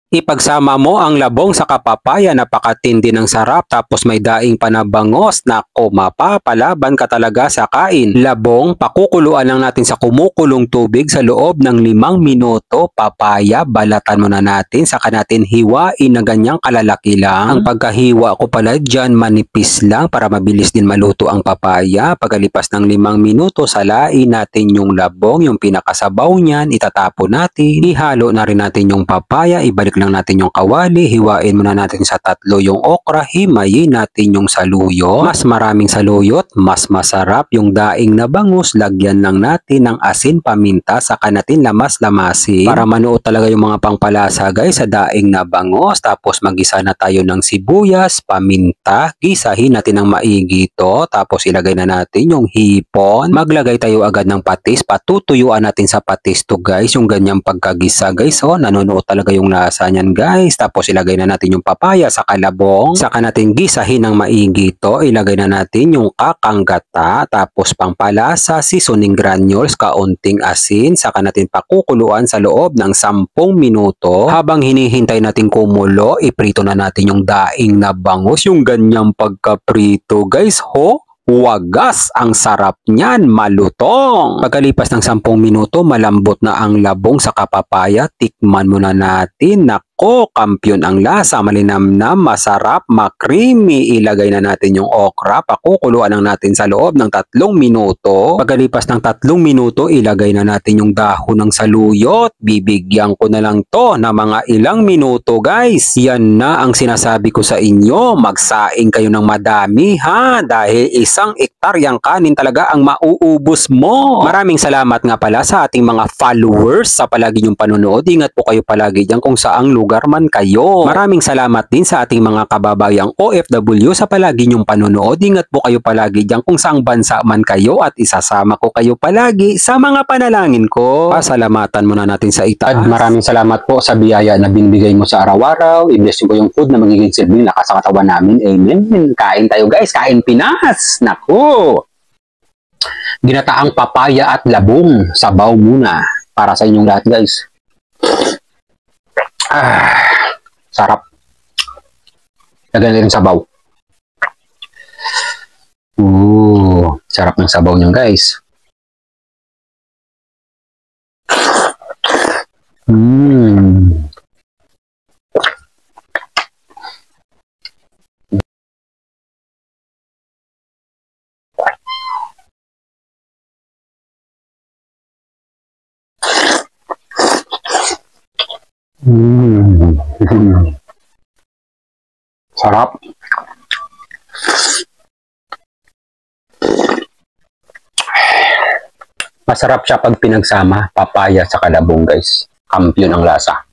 Ipagsama mo ang labong sa kapapaya, napakatindi ng sarap, tapos may daing panabangos. Nako, mapapalaban ka talaga sa kain. Labong, pakukuluan lang natin sa kumukulong tubig sa loob ng 5 minuto. Papaya, balatan muna natin, saka natin hiwain na ganyang kalalaki lang. Ang pagkahiwa ko pala dyan, manipis lang para mabilis din maluto ang papaya. Pagkalipas ng 5 minuto, salain natin yung labong, yung pinakasabaw niyan, itatapon natin. Ihalo na rin natin yung papaya, ibalik lang natin yung kawali, hiwain muna natin sa 3 yung okra, himayin natin yung saluyot. Mas maraming saluyot, mas masarap yung daing na bangus. Lagyan lang natin ng asin, paminta, saka natin lamas-lamasin para manuot talaga yung mga pangpalasa guys sa daing na bangus. Tapos magisa na tayo ng sibuyas, paminta, gisahin natin ng maigi to. Tapos ilagay na natin yung hipon. Maglagay tayo agad ng patis, patutuyuan natin sa patis to guys, yung ganyang pagkagisa guys. Oh, nanonood talaga yung lasa niyan guys. Tapos ilagay na natin yung papaya sa kalabong. Saka natin gisahin ng maigi to. Ilagay na natin yung kakanggata. Tapos pangpalasa, seasoning granules, kaunting asin. Saka natin pakukuluan sa loob ng 10 minuto. Habang hinihintay natin kumulo, iprito na natin yung daing na bangus. Yung ganyang pagkaprito guys. Ho! Wagas, ang sarap niyan, malutong. Pagkalipas ng 10 minuto, malambot na ang labong sa kapapaya. Tikman muna natin. Nako, kampiyon ang lasa, malinamnam, masarap, makrimi. Ilagay na natin yung okra, pakukuluan lang natin sa loob ng 3 minuto. Pagkalipas ng 3 minuto, ilagay na natin yung dahon ng saluyot. Bibigyan ko na lang to na mga ilang minuto guys. Yan na ang sinasabi ko sa inyo, magsaing kayo ng madami ha, dahil isang ektaryang kanin talaga ang mauubos mo. Maraming salamat nga pala sa ating mga followers sa palagi niyong panonood. Ingat po kayo palagi dyan kung saang lugar man kayo. Maraming salamat din sa ating mga kababayang OFW sa palagi niyong panonood. Ingat po kayo palagi dyan kung saang bansa man kayo at isasama ko kayo palagi sa mga panalangin ko. Pasalamatan muna natin sa itaas. Maraming salamat po sa biyaya na binibigay mo sa araw-araw. I-bless niyo po yung food na magiging silbing lakas sa katawan namin. Amen. Kain tayo guys. Kain Pinas. Naku! Ginataang papaya at labong. Sabaw muna. Para sa inyong lahat guys. Sarap. Lagyan rin sabaw. Sarap ng sabaw niyo guys. Sarap. Masarap siya pag pinagsama papaya sa kalabong guys. Kampiyon ang lasa.